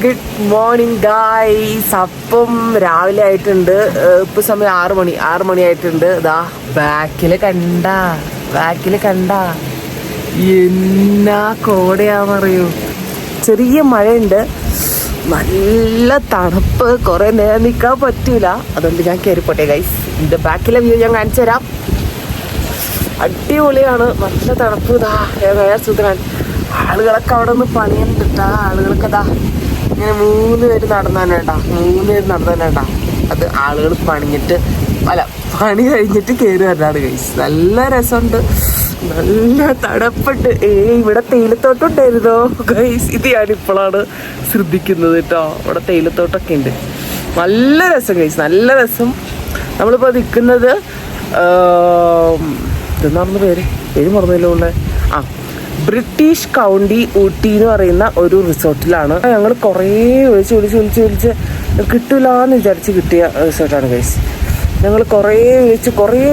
Good morning guys. അപ്പം രാവിലെ ആയിട്ടുണ്ട്. ഇപ്പൊ സമയം 6 മണി ആയിട്ടുണ്ട്. ഇതാ ബാക്കില് കണ്ട എന്നാ കോടയാന്നറിയൂ. ചെറിയ മഴയുണ്ട്, നല്ല തണുപ്പ്, കുറെ നേരം നിൽക്കാൻ പറ്റൂല. അതുകൊണ്ട് ഞാൻ കയറിപ്പോട്ടെ ഗൈസ്. ഇതിന്റെ ബാക്കിലെ വ്യൂ ഞാൻ കാണിച്ചു തരാം. അടിപൊളിയാണ്, നല്ല തണുപ്പ്. ഇതാ സുഖമാണ്. ആളുകളൊക്കെ അവിടെ നിന്ന് പണിയുന്നുണ്ടാ. ആളുകളൊക്കെ ഇതാ ഇങ്ങനെ 3 പേര് നടന്നാനേട്ടാ. അത് ആളുകൾ പണി കഴിഞ്ഞിട്ട് കയറി വരാണ് ഗൈസ്. നല്ല രസമുണ്ട്, നല്ല തണുപ്പുണ്ട്. ഇവിടെ തേയിലത്തോട്ടമുണ്ടായിരുന്നോ ഗൈസ്? ഇത് ഞാനിപ്പോഴാണ് ശ്രദ്ധിക്കുന്നത് കേട്ടോ. ഇവിടെ തേയിലത്തോട്ടമൊക്കെ ഉണ്ട്. നല്ല രസം ഗൈസ്, നല്ല രസം. നമ്മളിപ്പോൾ നിൽക്കുന്നത് ഇതെന്നാണെന്ന് പേര് മറന്നല്ലോ ഉള്ളേ. ബ്രിട്ടീഷ് കൗണ്ടി ഊട്ടി എന്ന് പറയുന്ന ഒരു റിസോർട്ടിലാണ്. ഞങ്ങൾ കുറേ വിളിച്ച് കിട്ടില്ല എന്ന് വിചാരിച്ച് കിട്ടിയ റിസോർട്ടാണ് ഗൈസ്. ഞങ്ങൾ കുറേ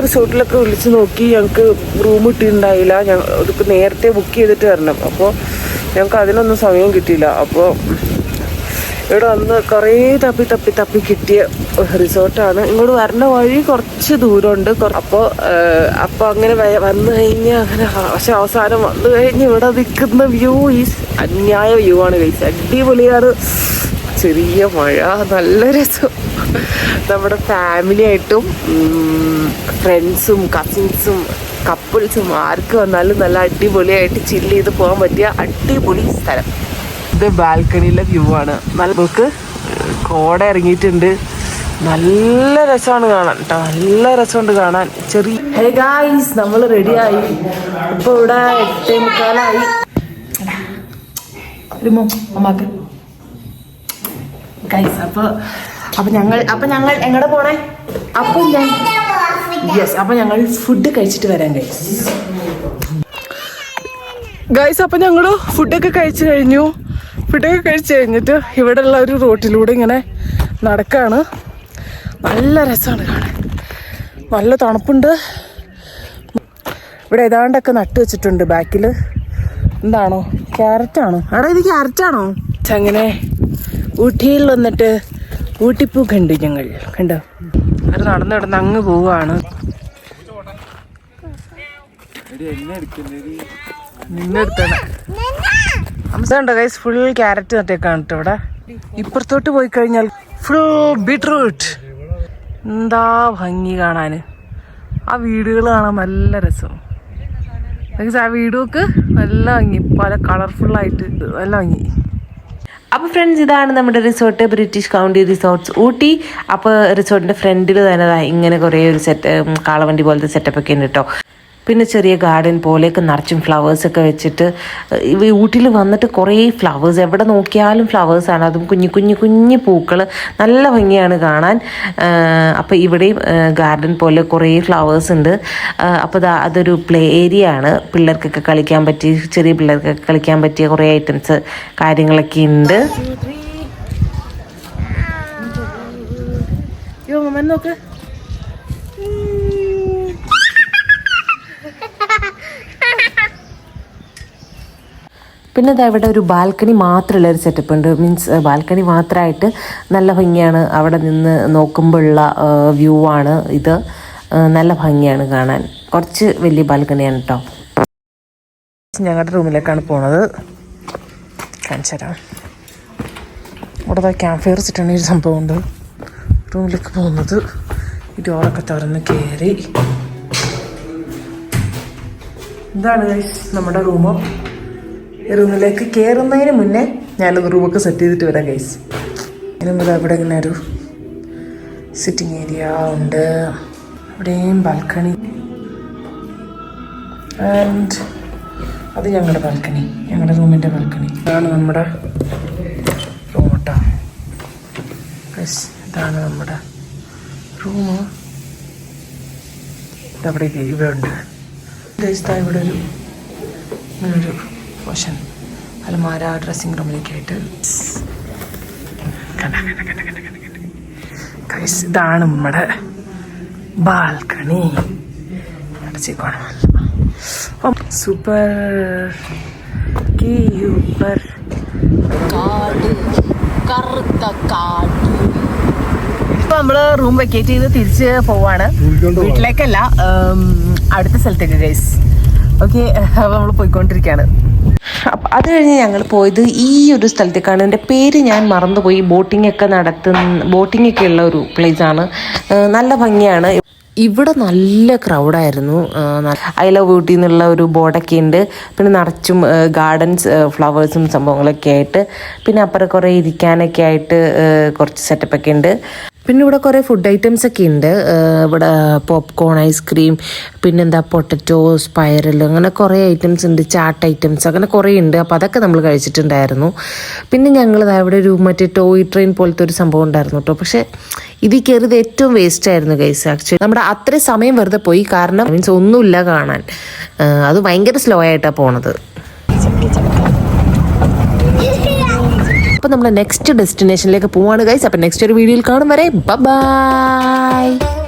റിസോർട്ടിലൊക്കെ വിളിച്ച് നോക്കി. ഞങ്ങൾക്ക് റൂം കിട്ടിയിട്ടുണ്ടായില്ല. ഇതിപ്പോൾ നേരത്തെ ബുക്ക് ചെയ്തിട്ട് വരണം. അപ്പോൾ ഞങ്ങൾക്ക് അതിനൊന്നും സമയം കിട്ടിയില്ല. അപ്പോൾ ഇവിടെ വന്ന് കുറേ തപ്പി കിട്ടിയ റിസോർട്ടാണ്. ഇങ്ങോട്ട് വരുന്ന വഴി കുറച്ച് ദൂരമുണ്ട്. അപ്പോൾ അങ്ങനെ വന്നു കഴിഞ്ഞാൽ അങ്ങനെ, പക്ഷെ അവസാനം വന്നു കഴിഞ്ഞ് ഇവിടെ നിൽക്കുന്ന വ്യൂ അന്യായ വ്യൂ ആണ് ഗൈസ്. അടിപൊളിയാണ്. ചെറിയ മഴ, നല്ല രസം. നമ്മുടെ ഫാമിലി ആയിട്ടും ഫ്രണ്ട്സും കസിൻസും കപ്പിൾസും ആർക്ക് വന്നാലും നല്ല അടിപൊളിയായിട്ട് ചില്ല് ചെയ്ത് പോകാൻ പറ്റിയ അടിപൊളി സ്ഥലം. ഇത് ബാൽക്കണിയിലെ വ്യൂ ആണ്. നമുക്ക് കോട ഇറങ്ങിയിട്ടുണ്ട്. നല്ല രസമാണ് കാണാൻ കേട്ടോ, നല്ല രസമുണ്ട് കാണാൻ. ഹേ ഗായ്സ്, നമ്മൾ റെഡിയായി. ഇപ്പോൾ ഇവിടെ 8:45 അമ്മാക്ക് ഗൈസ്. അപ്പൊ ഞങ്ങൾ എങ്ങടെ പോണേ? അപ്പൊ ഞങ്ങൾ ഫുഡ് കഴിച്ചിട്ട് വരാം ഗൈസ്. അപ്പൊ ഞങ്ങള് ഫുഡൊക്കെ കഴിച്ചു കഴിഞ്ഞിട്ട് ഇവിടെ ഉള്ള ഒരു റോട്ടിലൂടെ ഇങ്ങനെ നടക്കാണ്. നല്ല രസമാണ് കാണാൻ, നല്ല തണുപ്പുണ്ട്. ഇവിടെ ഏതാണ്ടൊക്കെ നട്ടു വെച്ചിട്ടുണ്ട് ബാക്കിൽ. എന്താണോ, ക്യാരറ്റാണോ? ഇത് ക്യാരറ്റാണോ? അങ്ങനെ ഊട്ടിയിൽ വന്നിട്ട് ഊട്ടിപ്പൂ കണ്ടു ഞങ്ങൾ. കണ്ടോ? അത് നടന്ന് അങ്ങ് പോവാണ്. നിന്നെടുത്തോ ഗൈസ്. ഫുൾ ക്യാരറ്റ് നട്ടേക്കാണ് കേട്ടോ ഇവിടെ. ഇപ്പുറത്തോട്ട് പോയി കഴിഞ്ഞാൽ ഫുൾ ബീട്രൂട്ട്. എന്താ ഭംഗി കാണാൻ. ആ വീടുകൾ കാണാൻ നല്ല രസം. ആ വീടൊക്കെ നല്ല ഭംഗി, പല കളർഫുള്ളായിട്ട് നല്ല ഭംഗി. അപ്പോൾ ഫ്രണ്ട്സ്, ഇതാണ് നമ്മുടെ resort, British county resorts Ooty. അപ്പോൾ റിസോർട്ടിൻ്റെ ഫ്രണ്ടിൽ തന്നെ ഇങ്ങനെ കുറേ ഒരു കാളവണ്ടി പോലത്തെ സെറ്റപ്പൊക്കെ ഉണ്ട് കേട്ടോ. പിന്നെ ചെറിയ ഗാർഡൻ പോലെയൊക്കെ നിറച്ചും ഫ്ലവേഴ്സൊക്കെ വെച്ചിട്ട്. ഊട്ടിയിൽ വന്നിട്ട് കുറേ ഫ്ലവേഴ്സ്, എവിടെ നോക്കിയാലും ഫ്ലവേഴ്സാണ്. അതും കുഞ്ഞു പൂക്കൾ, നല്ല ഭംഗിയാണ് കാണാൻ. അപ്പോൾ ഇവിടെയും ഗാർഡൻ പോലെ കുറേ ഫ്ലവേഴ്സ് ഉണ്ട്. അപ്പോൾ അതൊരു പ്ലേ ഏരിയ ആണ്. പിള്ളേർക്കൊക്കെ കളിക്കാൻ പറ്റിയ, ചെറിയ പിള്ളേർക്കൊക്കെ കളിക്കാൻ പറ്റിയ കുറേ ഐറ്റംസ് കാര്യങ്ങളൊക്കെ ഉണ്ട്. നോക്ക്, പിന്നെ ഇവിടെ ഒരു ബാൽക്കണി മാത്രമുള്ള ഒരു സെറ്റപ്പ് ഉണ്ട്. മീൻസ് ബാൽക്കണി മാത്രമായിട്ട് നല്ല ഭംഗിയാണ്. അവിടെ നിന്ന് നോക്കുമ്പോഴുള്ള വ്യൂ ആണ് ഇത്. നല്ല ഭംഗിയാണ് കാണാൻ. കുറച്ച് വലിയ ബാൽക്കണിയാണ് കേട്ടോ. ഞങ്ങളുടെ റൂമിലേക്കാണ് പോണത്. കാണിച്ചു തരാം. ഇവിടെ ക്യാമ്പ് ഫയർ വെച്ചിട്ടാണ് ഒരു സംഭവമുണ്ട്. റൂമിലേക്ക് പോകുന്നത് ഈ ഡോറൊക്കെ തുറന്ന് കയറി. ഇതാണ് നമ്മുടെ റൂം. ഈ റൂമിലേക്ക് കയറുന്നതിന് മുന്നേ ഞാനത് റൂമൊക്കെ സെറ്റ് ചെയ്തിട്ട് വരാം ഗൈസ്. ഇനി ഇവിടെ ഇങ്ങനെ ഒരു സിറ്റിംഗ് ഏരിയ ഉണ്ട്. ഇവിടെയും ബാൽക്കണി. ആൻഡ് അത് ഞങ്ങളുടെ ബാൽക്കണി, ഞങ്ങളുടെ റൂമിൻ്റെ ബാൽക്കണി. ഇതാണ് നമ്മുടെ റൂം കേട്ടോ ഗൈസ്. ഇതാണ് നമ്മുടെ റൂം. ഇതവിടെ ഇവിടെ ഉണ്ട് ഗൈസ്. ഇവിടെ ഒരു പോഷൻ അലമാര, ഡ്രസ്സിങ് റൂമിലേക്കായിട്ട്. ഗൈസ്, ഇതാണ് നമ്മുടെ ബാൽക്കണി. സൂപ്പർ. കറുത്ത കാട്. ഇപ്പൊ നമ്മള് റൂം വെക്കേറ്റ് ചെയ്ത് തിരിച്ച് പോവാണ്, വീട്ടിലേക്കല്ല, അടുത്ത സ്ഥലത്തേക്ക് ഗൈസ്. ഓക്കെ, നമ്മൾ പോയിക്കൊണ്ടിരിക്കുകയാണ്. അപ്പം അത് കഴിഞ്ഞ് ഞങ്ങൾ പോയത് ഈ ഒരു സ്ഥലത്തേക്കാണ്. എൻ്റെ പേര് ഞാൻ മറന്നുപോയി. ബോട്ടിംഗ് ഒക്കെ ഉള്ള ഒരു പ്ലേസാണ്. നല്ല ഭംഗിയാണ്. ഇവിടെ നല്ല ക്രൗഡായിരുന്നു. ഐ ലവ് ഊട്ടി എന്നുള്ള ഒരു ബോർഡൊക്കെ ഉണ്ട്. പിന്നെ നിറച്ചും ഗാർഡൻസ്, ഫ്ലവേഴ്സും സംഭവങ്ങളൊക്കെ ആയിട്ട്. പിന്നെ അപ്പുറം കുറേ ഇരിക്കാനൊക്കെ ആയിട്ട് കുറച്ച് സെറ്റപ്പൊക്കെ ഉണ്ട്. പിന്നെ ഇവിടെ കുറേ ഫുഡ് ഐറ്റംസ് ഒക്കെ ഉണ്ട്. ഇവിടെ പോപ്കോൺ, ഐസ്ക്രീം, പിന്നെന്താ പൊട്ടറ്റോ, സ്പൈറൽ, അങ്ങനെ കുറേ ഐറ്റംസ് ഉണ്ട്. ചാട്ട് ഐറ്റംസ് അങ്ങനെ കുറേ ഉണ്ട്. അപ്പോൾ അതൊക്കെ നമ്മൾ കഴിച്ചിട്ടുണ്ടായിരുന്നു. പിന്നെ ഞങ്ങൾ ഇവിടെ ഒരു മറ്റേ ടോയ് ട്രെയിൻ പോലത്തെ ഒരു സംഭവം ഉണ്ടായിരുന്നു കേട്ടോ. പക്ഷേ ഇതിൽ കയറിയത് ഏറ്റവും വേസ്റ്റ് ആയിരുന്നു ഗൈസ്. ആക്ച്വലി നമ്മുടെ അത്രയും സമയം വെറുതെ പോയി. കാരണം മീൻസ് ഒന്നുമില്ല കാണാൻ. അത് ഭയങ്കര സ്ലോ ആയിട്ടാണ് പോണത്. അപ്പോൾ നമ്മൾ നെക്സ്റ്റ് ഡെസ്റ്റിനേഷനിലേക്ക് പോവാണ് ഗൈസ്. അപ്പോൾ നെക്സ്റ്റ് ഒരു വീഡിയോയിൽ കാണും വരെ ബൈ.